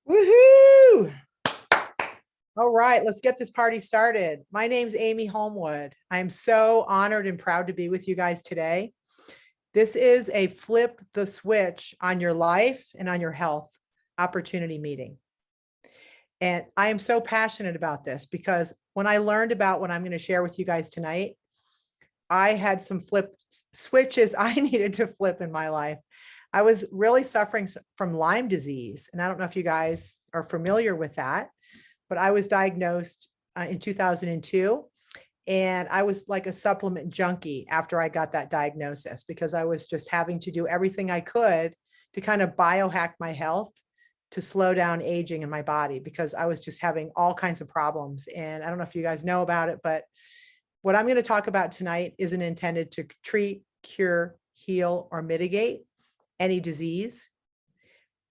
Woohoo! All right, let's get this party started. My name's Amy Holmwood. I'm so honored and proud to be with you guys today. This is a flip the switch on your life and on your health opportunity meeting. And I am so passionate about this because when I learned about what I'm going to share with you guys tonight, I had some flip switches I needed to flip in my life. I was really suffering from Lyme disease. And I don't know if you guys are familiar with that, but I was diagnosed in 2002. And I was like a supplement junkie after I got that diagnosis because I was just having to do everything I could to kind of biohack my health to slow down aging in my body because I was just having all kinds of problems. And I don't know if you guys know about it, but what I'm going to talk about tonight isn't intended to treat, cure, heal, or mitigate any disease.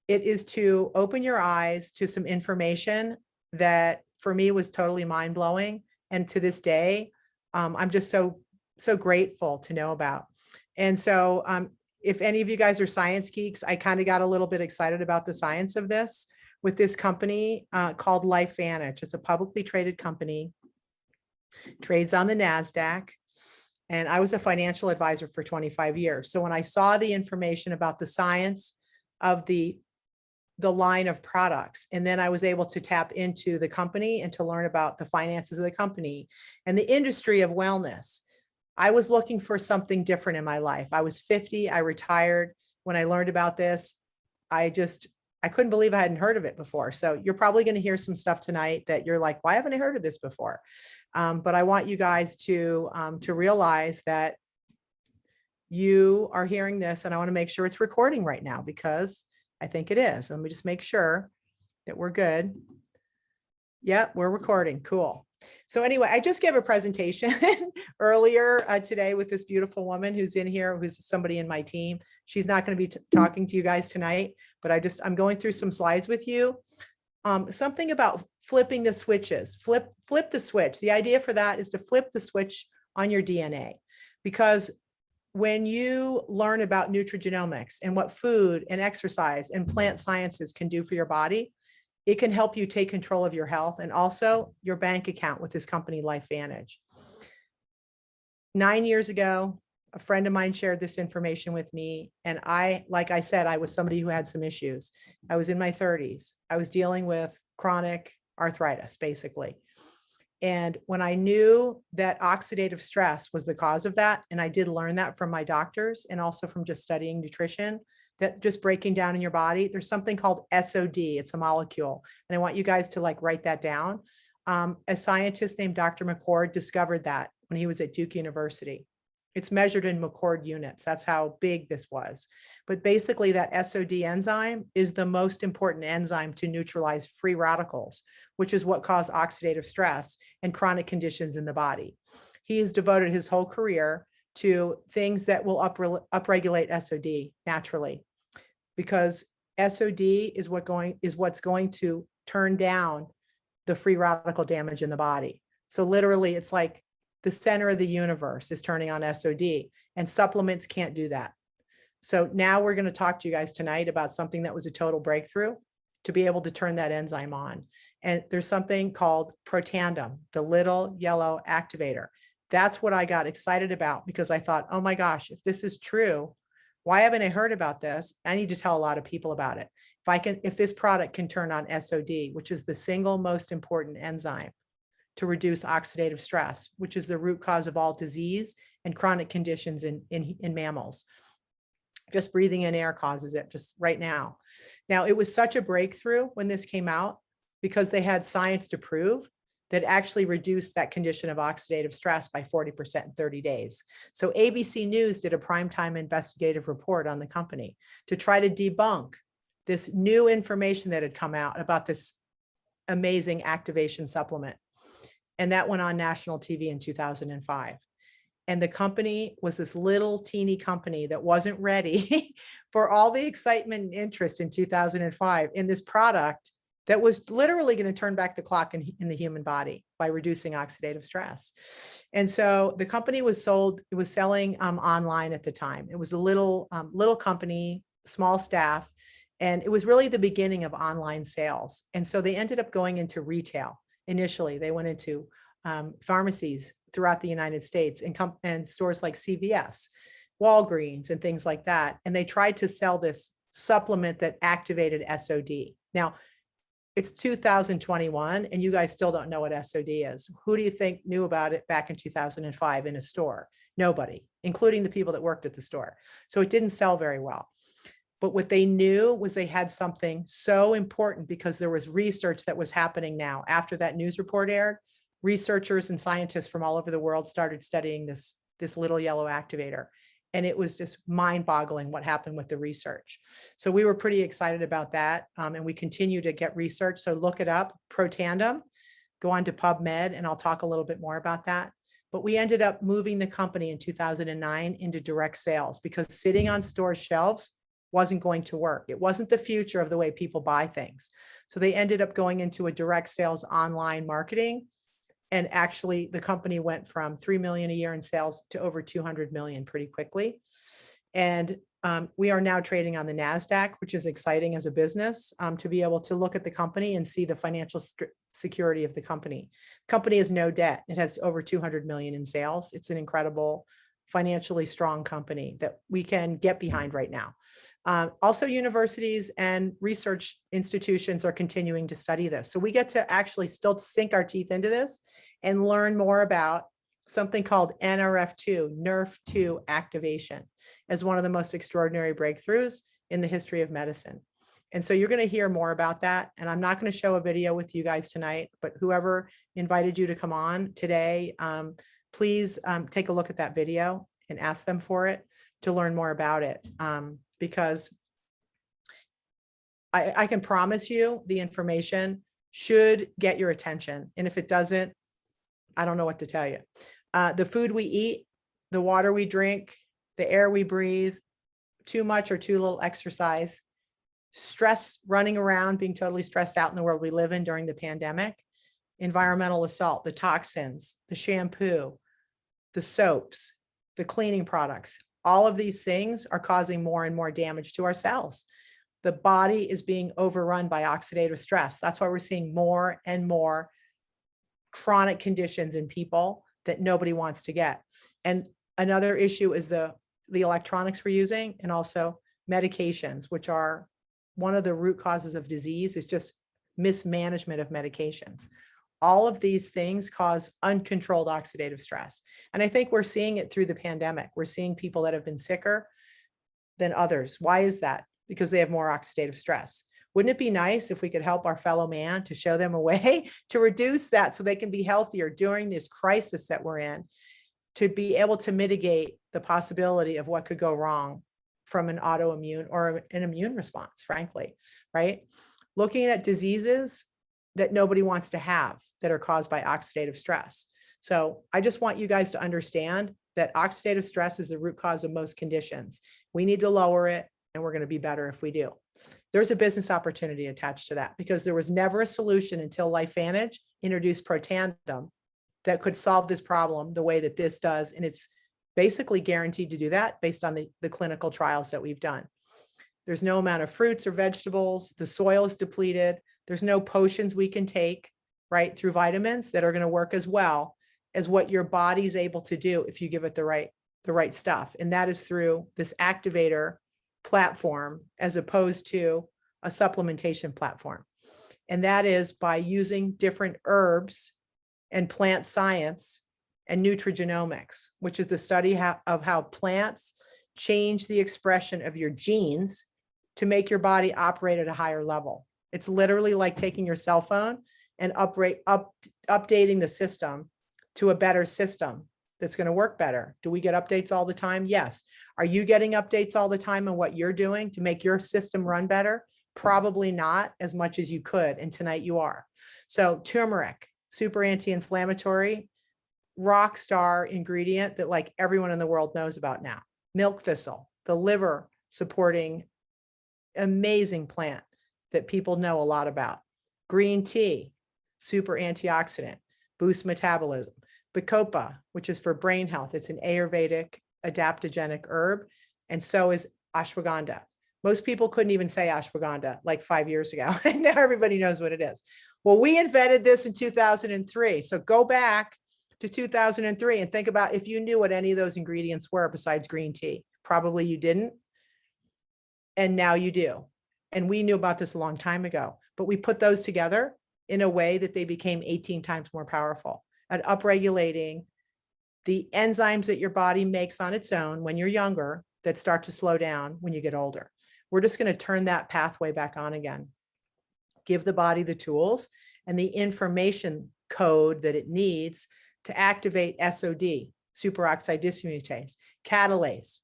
It is to open your eyes to some information that for me was totally mind-blowing. And to this day, I'm just so grateful to know about. And so if any of you guys are science geeks, I kind of got a little bit excited about the science of this with this company called Lifevantage. It's a publicly traded company, trades on the NASDAQ. And I was a financial advisor for 25 years. So when I saw the information about the science of the line of products, and then I was able to tap into the company and to learn about the finances of the company and the industry of wellness, I was looking for something different in my life. I was 50, I retired. When I learned about this, I couldn't believe I hadn't heard of it before. So you're probably going to hear some stuff tonight that you're like, why haven't I heard of this before? But I want you guys to realize that you are hearing this, and I want to make sure it's recording right now because I think it is. Let me just make sure that we're good. Yeah, we're recording. Cool. So anyway, I just gave a presentation earlier today with this beautiful woman who's in here, who's somebody in my team. She's not going to be talking to you guys tonight, but I'm going through some slides with you. Something about flipping the switches, flip the switch. The idea for that is to flip the switch on your DNA, because when you learn about nutrigenomics and what food and exercise and plant sciences can do for your body, it can help you take control of your health and also your bank account with this company, Lifevantage. 9 years ago, a friend of mine shared this information with me. And like I said, I was somebody who had some issues. I was in my 30s. I was dealing with chronic arthritis, basically. And when I knew that oxidative stress was the cause of that, and I did learn that from my doctors and also from just studying nutrition, that just breaking down in your body, there's something called SOD. It's a molecule. And I want you guys to write that down. A scientist named Dr. McCord discovered that when he was at Duke University. It's measured in McCord units. That's how big this was. But basically that SOD enzyme is the most important enzyme to neutralize free radicals, which is what cause oxidative stress and chronic conditions in the body. He has devoted his whole career to things that will upregulate SOD naturally, because SOD is what's going to turn down the free radical damage in the body. So literally it's like the center of the universe is turning on SOD, and supplements can't do that. So now we're going to talk to you guys tonight about something that was a total breakthrough to be able to turn that enzyme on. And there's something called Protandim, the little yellow activator. That's what I got excited about, because I thought, oh my gosh, if this is true, why haven't I heard about this? I need to tell a lot of people about it. If this product can turn on SOD, which is the single most important enzyme to reduce oxidative stress, which is the root cause of all disease and chronic conditions in mammals. Just breathing in air causes it just right now. Now, it was such a breakthrough when this came out because they had science to prove that actually reduced that condition of oxidative stress by 40% in 30 days. So ABC News did a primetime investigative report on the company to try to debunk this new information that had come out about this amazing activation supplement. And that went on national TV in 2005. And the company was this little teeny company that wasn't ready for all the excitement and interest in 2005 in this product that was literally going to turn back the clock in the human body by reducing oxidative stress. And so the company was selling online at the time. It was a little company, small staff. And it was really the beginning of online sales. And so they ended up going into retail. Initially, they went into pharmacies throughout the United States and stores like CVS, Walgreens, and things like that. And they tried to sell this supplement that activated SOD. Now, it's 2021 and you guys still don't know what SOD is. Who do you think knew about it back in 2005 in a store? Nobody, including the people that worked at the store. So it didn't sell very well. But what they knew was they had something so important because there was research that was happening now. After that news report aired, researchers and scientists from all over the world started studying this little yellow activator. And it was just mind-boggling what happened with the research. So we were pretty excited about that. And we continue to get research. So look it up, Protandim, go on to PubMed, and I'll talk a little bit more about that. But we ended up moving the company in 2009 into direct sales because sitting on store shelves wasn't going to work. It wasn't the future of the way people buy things. So they ended up going into a direct sales online marketing. And actually the company went from 3 million a year in sales to over 200 million pretty quickly. And we are now trading on the NASDAQ, which is exciting as a business to be able to look at the company and see the financial security of the company. The company has no debt. It has over 200 million in sales. It's an incredible, financially strong company that we can get behind right now. Also, universities and research institutions are continuing to study this. So we get to actually still sink our teeth into this and learn more about something called Nrf2 activation as one of the most extraordinary breakthroughs in the history of medicine. And so you're going to hear more about that. And I'm not going to show a video with you guys tonight, but whoever invited you to come on today, please take a look at that video and ask them for it to learn more about it. Because I can promise you the information should get your attention. And if it doesn't, I don't know what to tell you. The food we eat, the water we drink, the air we breathe, too much or too little exercise, stress, running around, being totally stressed out in the world we live in during the pandemic, environmental assault, the toxins, the shampoo, the soaps, the cleaning products, all of these things are causing more and more damage to our cells. The body is being overrun by oxidative stress. That's why we're seeing more and more chronic conditions in people that nobody wants to get. And another issue is the electronics we're using and also medications, which are one of the root causes of disease is just mismanagement of medications. All of these things cause uncontrolled oxidative stress. And I think we're seeing it through the pandemic. We're seeing people that have been sicker than others. Why is that? Because they have more oxidative stress. Wouldn't it be nice if we could help our fellow man to show them a way to reduce that so they can be healthier during this crisis that we're in, to be able to mitigate the possibility of what could go wrong from an autoimmune or an immune response, frankly, right? Looking at diseases that nobody wants to have that are caused by oxidative stress. So I just want you guys to understand that oxidative stress is the root cause of most conditions. We need to lower it, and we're going to be better if we do. There's a business opportunity attached to that because there was never a solution until Lifevantage introduced Protandim that could solve this problem the way that this does. And it's basically guaranteed to do that based on the clinical trials that we've done. There's no amount of fruits or vegetables. The soil is depleted. There's no potions we can take, right, through vitamins that are going to work as well as what your body's able to do if you give it the right stuff. And that is through this activator platform as opposed to a supplementation platform. And that is by using different herbs and plant science and nutrigenomics, which is the study of how plants change the expression of your genes to make your body operate at a higher level. It's literally like taking your cell phone and updating the system to a better system that's going to work better. Do we get updates all the time? Yes. Are you getting updates all the time on what you're doing to make your system run better? Probably not as much as you could. And tonight you are. So turmeric, super anti-inflammatory, rock star ingredient that like everyone in the world knows about now. Milk thistle, the liver supporting amazing plant that people know a lot about. Green tea, super antioxidant, boosts metabolism. Bacopa, which is for brain health. It's an Ayurvedic adaptogenic herb. And so is ashwagandha. Most people couldn't even say ashwagandha like 5 years ago. And now everybody knows what it is. Well, we invented this in 2003. So go back to 2003 and think about if you knew what any of those ingredients were besides green tea. Probably you didn't. And now you do. And we knew about this a long time ago, but we put those together in a way that they became 18 times more powerful at upregulating the enzymes that your body makes on its own when you're younger that start to slow down when you get older. We're just going to turn that pathway back on again. Give the body the tools and the information code that it needs to activate SOD, superoxide dismutase, catalase,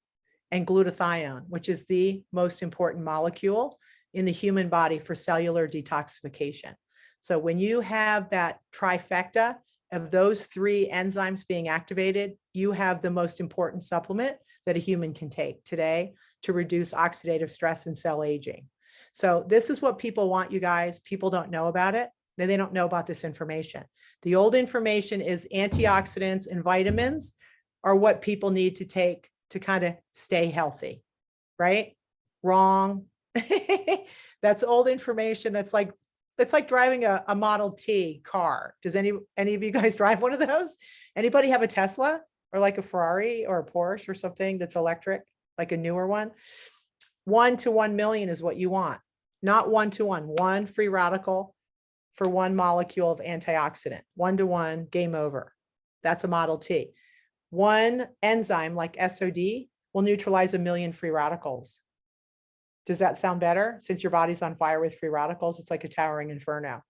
and glutathione, which is the most important molecule in the human body for cellular detoxification. So when you have that trifecta of those three enzymes being activated, you have the most important supplement that a human can take today to reduce oxidative stress and cell aging. So this is what people want, you guys. People don't know about it. They don't know about this information. The old information is antioxidants and vitamins are what people need to take to kind of stay healthy, right? Wrong. That's old information. That's like, it's like driving a Model T car. Does any of you guys drive one of those? Anybody have a Tesla or like a Ferrari or a Porsche or something that's electric, like a newer one? 1 to 1 million is what you want. Not 1 to 1, one free radical for one molecule of antioxidant. 1 to 1, game over. That's a Model T. One enzyme like SOD will neutralize 1 million free radicals. Does that sound better? Since your body's on fire with free radicals, it's like a towering inferno.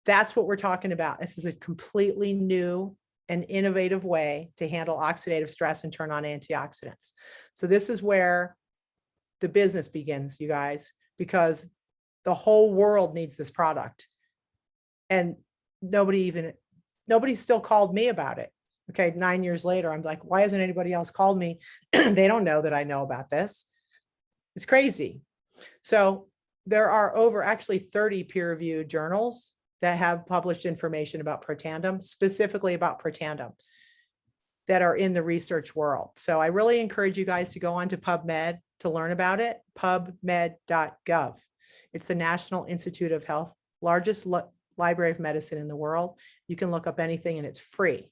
That's what we're talking about. This is a completely new and innovative way to handle oxidative stress and turn on antioxidants. So this is where the business begins, you guys, because the whole world needs this product. And nobody still called me about it. Okay, 9 years later, I'm like, why hasn't anybody else called me? They don't know that I know about this. It's crazy. So there are over actually 30 peer-reviewed journals that have published information about Protandim, specifically about Protandim, that are in the research world. So I really encourage you guys to go on to PubMed to learn about it, pubmed.gov. It's the National Institute of Health, largest library of medicine in the world. You can look up anything and it's free.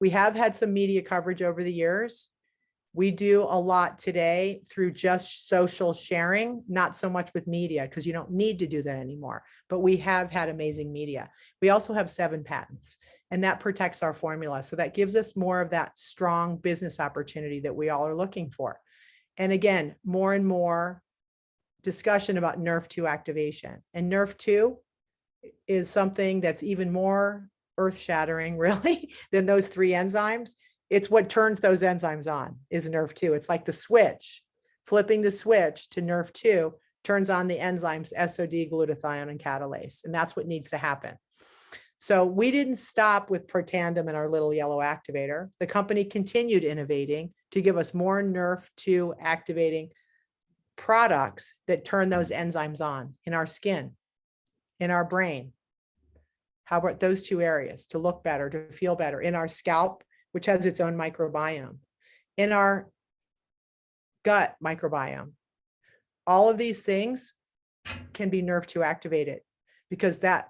We have had some media coverage over the years. We do a lot today through just social sharing, not so much with media, because you don't need to do that anymore. But we have had amazing media. We also have 7 patents, and that protects our formula. So that gives us more of that strong business opportunity that we all are looking for. And again, more and more discussion about Nrf2 activation. And Nrf2 is something that's even more earth-shattering, really, than those 3 enzymes. It's what turns those enzymes on is Nrf2. It's like the switch, flipping the switch to Nrf2 turns on the enzymes SOD, glutathione, and catalase. And that's what needs to happen. So we didn't stop with Protandim and our little yellow activator. The company continued innovating to give us more Nrf2 activating products that turn those enzymes on in our skin, in our brain. How about those 2 areas to look better, to feel better, in our scalp, which has its own microbiome, in our gut microbiome. All of these things can be Nrf2 activated because that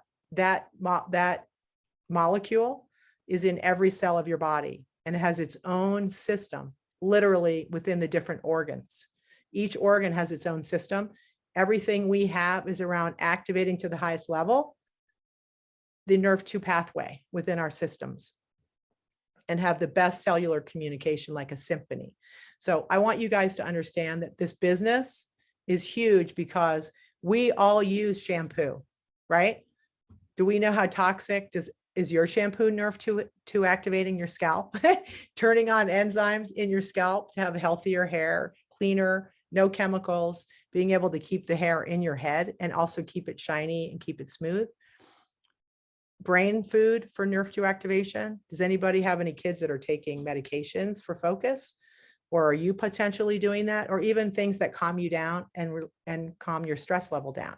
molecule is in every cell of your body and it has its own system, literally within the different organs. Each organ has its own system. Everything we have is around activating to the highest level the Nrf2 pathway within our systems and have the best cellular communication like a symphony. So I want you guys to understand that this business is huge because we all use shampoo, right? Do we know how toxic is your shampoo Nrf2 activating your scalp, turning on enzymes in your scalp to have healthier hair, cleaner, no chemicals, being able to keep the hair in your head and also keep it shiny and keep it smooth? Brain food for Nrf2 activation. Does anybody have any kids that are taking medications for focus? Or are you potentially doing that? Or even things that calm you down and calm your stress level down?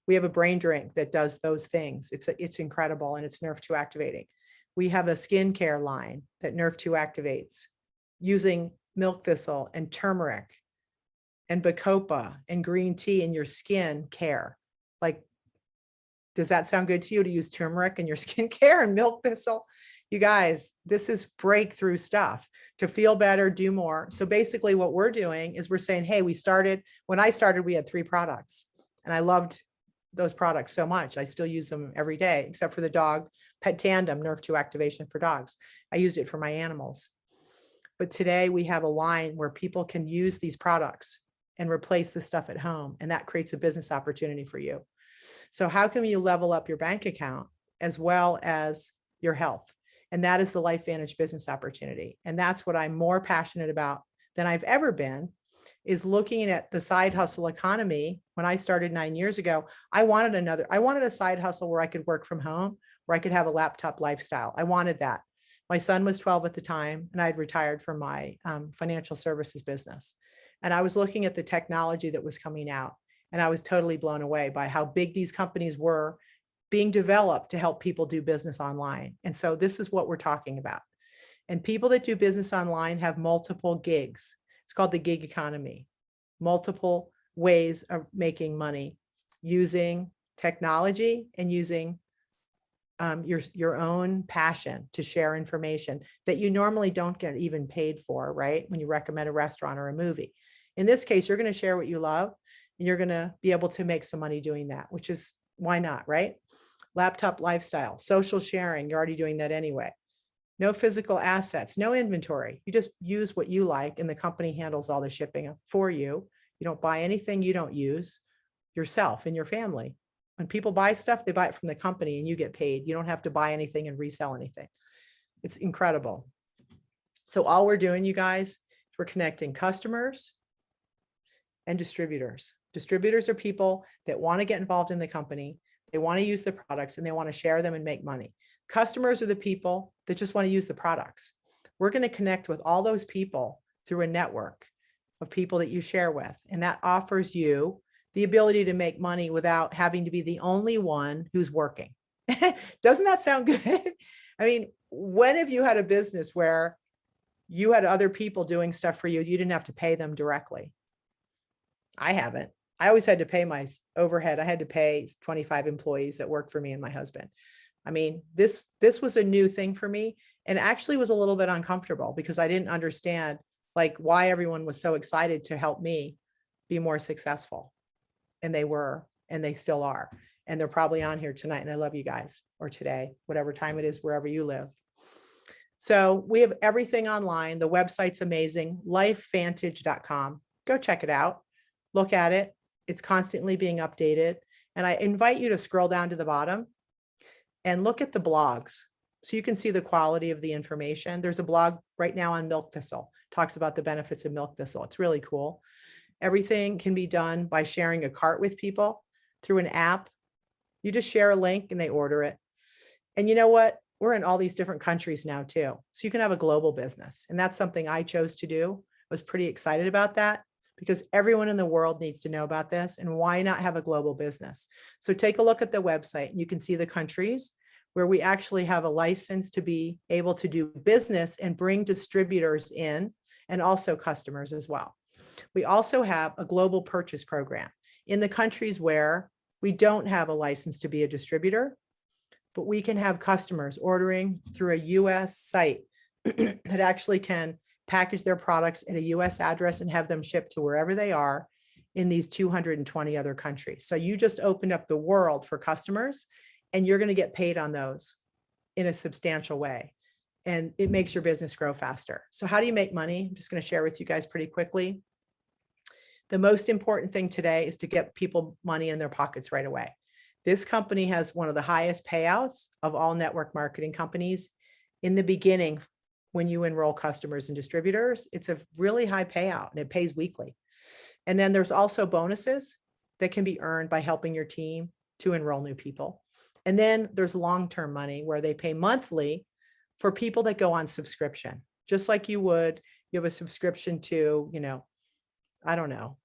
We have a brain drink that does those things. It's incredible and it's Nrf2 activating. We have a skincare line that Nrf2 activates using milk thistle and turmeric and bacopa and green tea in your skin care. Like, does that sound good to you to use turmeric in your skincare and milk thistle? You guys, this is breakthrough stuff to feel better, do more. So basically what we're doing is we're saying, hey, when I started, we had 3 products and I loved those products so much. I still use them every day, except for the dog Protandim Nrf2 Activation for dogs. I used it for my animals. But today we have a line where people can use these products and replace the stuff at home. And that creates a business opportunity for you. So how can you level up your bank account as well as your health? And that is the Lifevantage business opportunity. And that's what I'm more passionate about than I've ever been, is looking at the side hustle economy. When I started 9 years ago, I wanted a side hustle where I could work from home, where I could have a laptop lifestyle. I wanted that. My son was 12 at the time, and I'd retired from my financial services business. And I was looking at the technology that was coming out, and I was totally blown away by how big these companies were being developed to help people do business online. And so this is what we're talking about. And people that do business online have multiple gigs. It's called the gig economy, multiple ways of making money using technology and using your own passion to share information that you normally don't get even paid for, right? When you recommend a restaurant or a movie. In this case, you're going to share what you love, and you're going to be able to make some money doing that, which is, why not, right? Laptop lifestyle, social sharing, you're already doing that anyway. No physical assets, no inventory. You just use what you like, and the company handles all the shipping for you. You don't buy anything you don't use yourself and your family. When people buy stuff, they buy it from the company and you get paid. You don't have to buy anything and resell anything. It's incredible. So all we're doing, you guys, we're connecting customers and distributors. Distributors are people that want to get involved in the company. They want to use the products and they want to share them and make money. Customers are the people that just want to use the products. We're going to connect with all those people through a network of people that you share with. And that offers you the ability to make money without having to be the only one who's working. Doesn't that sound good? I mean, when have you had a business where you had other people doing stuff for you? You didn't have to pay them directly. I haven't. I always had to pay my overhead. I had to pay 25 employees that worked for me and my husband. I mean, this was a new thing for me, and actually was a little bit uncomfortable because I didn't understand like why everyone was so excited to help me be more successful. And they were, and they still are. And they're probably on here tonight. And I love you guys, or today, whatever time it is, wherever you live. So we have everything online. The website's amazing, lifevantage.com. Go check it out. Look at it. It's constantly being updated. And I invite you to scroll down to the bottom and look at the blogs so you can see the quality of the information. There's a blog right now on milk thistle, talks about the benefits of milk thistle. It's really cool. Everything can be done by sharing a cart with people through an app. You just share a link and they order it. And you know what? We're in all these different countries now too. So you can have a global business. And that's something I chose to do. I was pretty excited about that because everyone in the world needs to know about this. And why not have a global business? So take a look at the website and you can see the countries where we actually have a license to be able to do business and bring distributors in, and also customers as well. We also have a global purchase program in the countries where we don't have a license to be a distributor, but we can have customers ordering through a US site that actually can package their products at a US address and have them shipped to wherever they are in these 220 other countries. So you just opened up the world for customers, and you're going to get paid on those in a substantial way. And it makes your business grow faster. So how do you make money? I'm just going to share with you guys pretty quickly. The most important thing today is to get people money in their pockets right away. This company has one of the highest payouts of all network marketing companies. In the beginning, when you enroll customers and distributors, it's a really high payout and it pays weekly. And then there's also bonuses that can be earned by helping your team to enroll new people. And then there's long-term money where they pay monthly for people that go on subscription, just like you would. You have a subscription to, I don't know.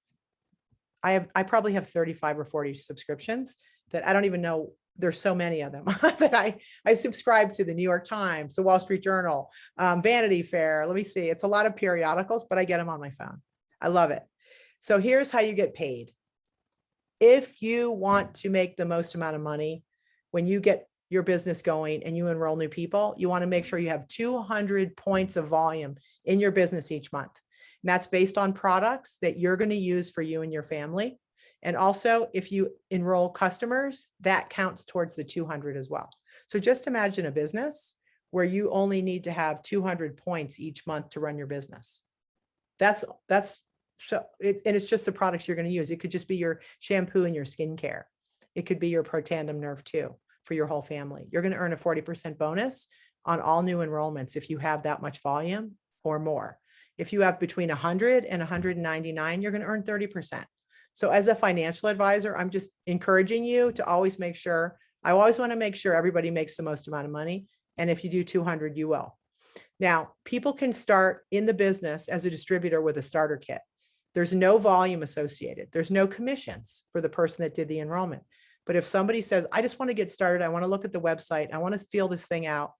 I probably have 35 or 40 subscriptions that I don't even know. There's so many of them that I subscribe to: the New York Times, the Wall Street Journal, Vanity Fair. Let me see. It's a lot of periodicals, but I get them on my phone. I love it. So here's how you get paid. If you want to make the most amount of money when you get your business going and you enroll new people, you want to make sure you have 200 points of volume in your business each month. And that's based on products that you're going to use for you and your family. And also, if you enroll customers, that counts towards the 200 as well. So just imagine a business where you only need to have 200 points each month to run your business. That's so, and it's just the products you're going to use. It could just be your shampoo and your skincare. It could be your Protandim Nrf2 for your whole family. You're going to earn a 40% bonus on all new enrollments if you have that much volume or more. If you have between 100 and 199, you're going to earn 30%. So as a financial advisor, I'm just encouraging you to always make sure, I always want to make sure everybody makes the most amount of money. And if you do 200, you will. Now, people can start in the business as a distributor with a starter kit. There's no volume associated. There's no commissions for the person that did the enrollment. But if somebody says, I just want to get started, I want to look at the website, I want to feel this thing out,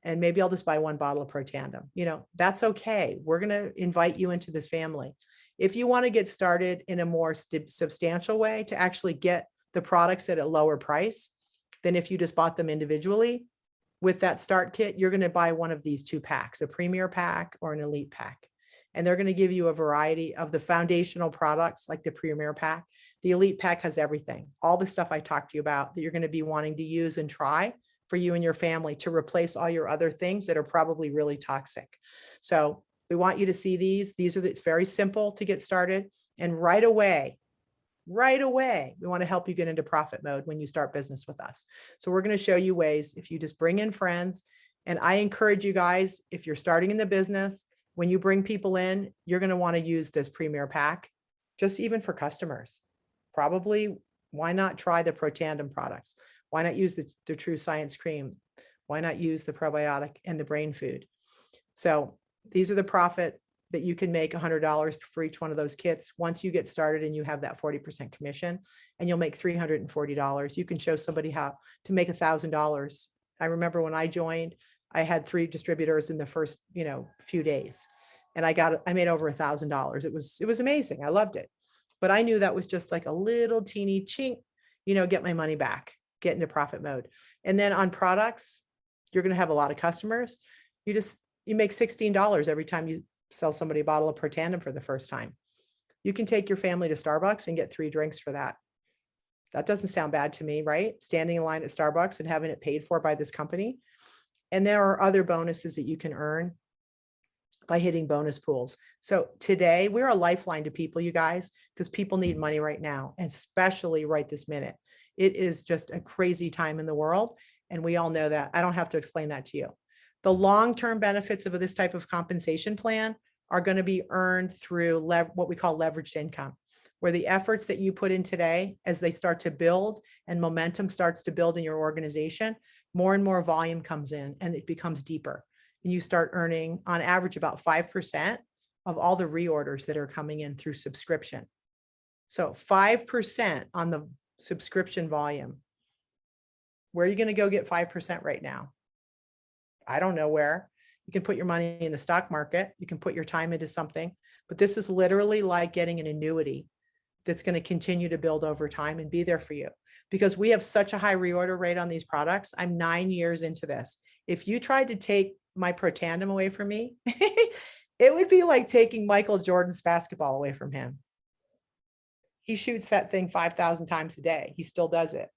and maybe I'll just buy one bottle of Protandim, that's okay. We're going to invite you into this family. If you want to get started in a more substantial way to actually get the products at a lower price than if you just bought them individually, with that start kit, you're going to buy one of these 2 packs, a premier pack or an elite pack. And they're going to give you a variety of the foundational products like the premier pack. The elite pack has everything, all the stuff I talked to you about that you're going to be wanting to use and try for you and your family to replace all your other things that are probably really toxic. So we want you to see these. It's very simple to get started. And right away, we want to help you get into profit mode when you start business with us. So we're going to show you ways if you just bring in friends. And I encourage you guys, if you're starting in the business, when you bring people in, you're going to want to use this premier pack, just even for customers. Probably, why not try the Protandim products? Why not use the True Science Cream? Why not use the probiotic and the brain food? So these are the profit that you can make $100 for each one of those kits. Once you get started and you have that 40% commission, and you'll make $340. You can show somebody how to make $1,000. I remember when I joined, I had 3 distributors in the first, few days, and I made over $1,000. It was amazing. I loved it, but I knew that was just like a little teeny chink, get my money back, get into profit mode. And then on products, you're going to have a lot of customers. You make $16 every time you sell somebody a bottle of Protandim for the first time. You can take your family to Starbucks and get 3 drinks for that. That doesn't sound bad to me, right? Standing in line at Starbucks and having it paid for by this company. And there are other bonuses that you can earn by hitting bonus pools. So today we're a lifeline to people, you guys, because people need money right now, and especially right this minute. It is just a crazy time in the world. And we all know that. I don't have to explain that to you. The long-term benefits of this type of compensation plan are going to be earned through what we call leveraged income, where the efforts that you put in today, as they start to build and momentum starts to build in your organization, more and more volume comes in and it becomes deeper. And you start earning on average about 5% of all the reorders that are coming in through subscription. So 5% on the subscription volume. Where are you going to go get 5% right now? I don't know where. You can put your money in the stock market. You can put your time into something, but this is literally like getting an annuity that's going to continue to build over time and be there for you, because we have such a high reorder rate on these products. I'm 9 years into this. If you tried to take my Protandim away from me, it would be like taking Michael Jordan's basketball away from him. He shoots that thing 5,000 times a day. He still does it.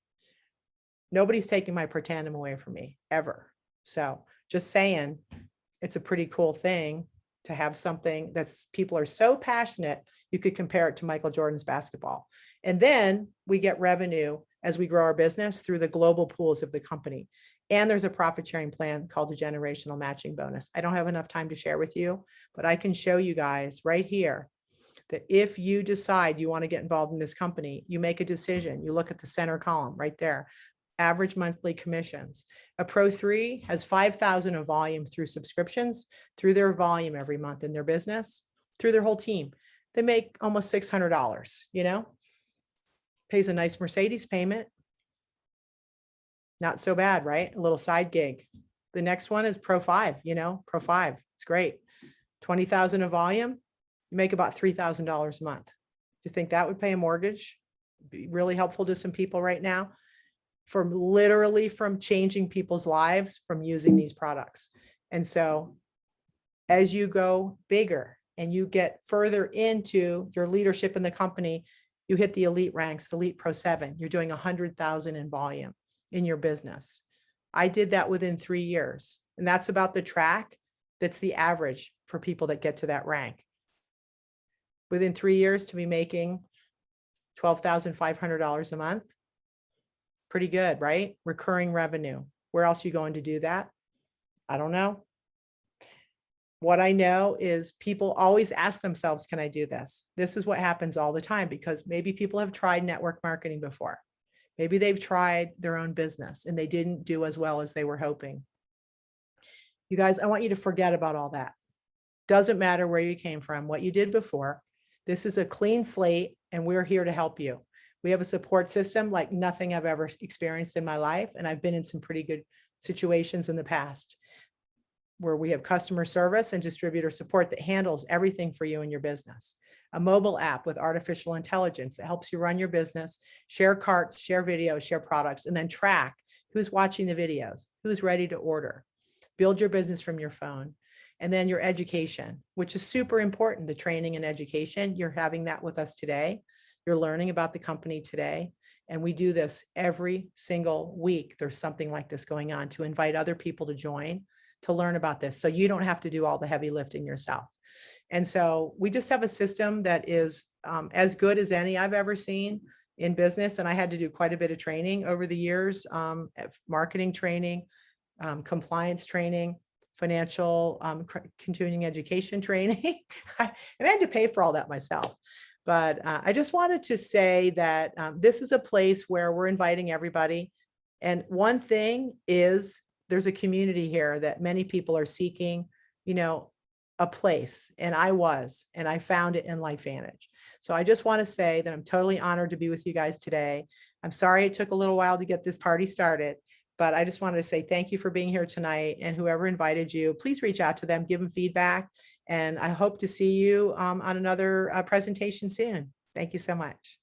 Nobody's taking my Protandim away from me ever. So just saying, it's a pretty cool thing to have something that's, people are so passionate, you could compare it to Michael Jordan's basketball. And then we get revenue as we grow our business through the global pools of the company. And there's a profit sharing plan called the generational matching bonus. I don't have enough time to share with you, but I can show you guys right here that if you decide you want to get involved in this company, you make a decision, you look at the center column right there, average monthly commissions. A Pro 3 has 5,000 of volume through subscriptions, through their volume every month in their business, through their whole team. They make almost $600, pays a nice Mercedes payment. Not so bad, right? A little side gig. The next one is Pro 5, Pro 5. It's great. 20,000 of volume, you make about $3,000 a month. you think that would pay a mortgage? Be really helpful to some people right now, from literally from changing people's lives from using these products. And so as you go bigger and you get further into your leadership in the company, you hit the elite ranks, Elite Pro 7, you're doing 100,000 in volume in your business. I did that within 3 years. And that's about the track. That's the average for people that get to that rank. Within 3 years to be making $12,500 a month. Pretty good, right? Recurring revenue. Where else are you going to do that? I don't know. What I know is people always ask themselves, can I do this? This is what happens all the time, because maybe people have tried network marketing before. Maybe they've tried their own business and they didn't do as well as they were hoping. You guys, I want you to forget about all that. Doesn't matter where you came from, what you did before. This is a clean slate and we're here to help you. We have a support system like nothing I've ever experienced in my life. And I've been in some pretty good situations in the past where we have customer service and distributor support that handles everything for you in your business. A mobile app with artificial intelligence that helps you run your business, share carts, share videos, share products, and then track who's watching the videos, who's ready to order. Build your business from your phone. And then your education, which is super important, the training and education. You're having that with us today. You're learning about the company today. And we do this every single week. There's something like this going on to invite other people to join, to learn about this. So you don't have to do all the heavy lifting yourself. And so we just have a system that is as good as any I've ever seen in business. And I had to do quite a bit of training over the years, marketing training, compliance training, financial continuing education training. And I had to pay for all that myself. But I just wanted to say that this is a place where we're inviting everybody. And one thing is there's a community here that many people are seeking, you know, a place. And I found it in Lifevantage. So I just want to say that I'm totally honored to be with you guys today. I'm sorry it took a little while to get this party started, but I just wanted to say thank you for being here tonight, and whoever invited you, please reach out to them, give them feedback. And I hope to see you on another presentation soon. Thank you so much.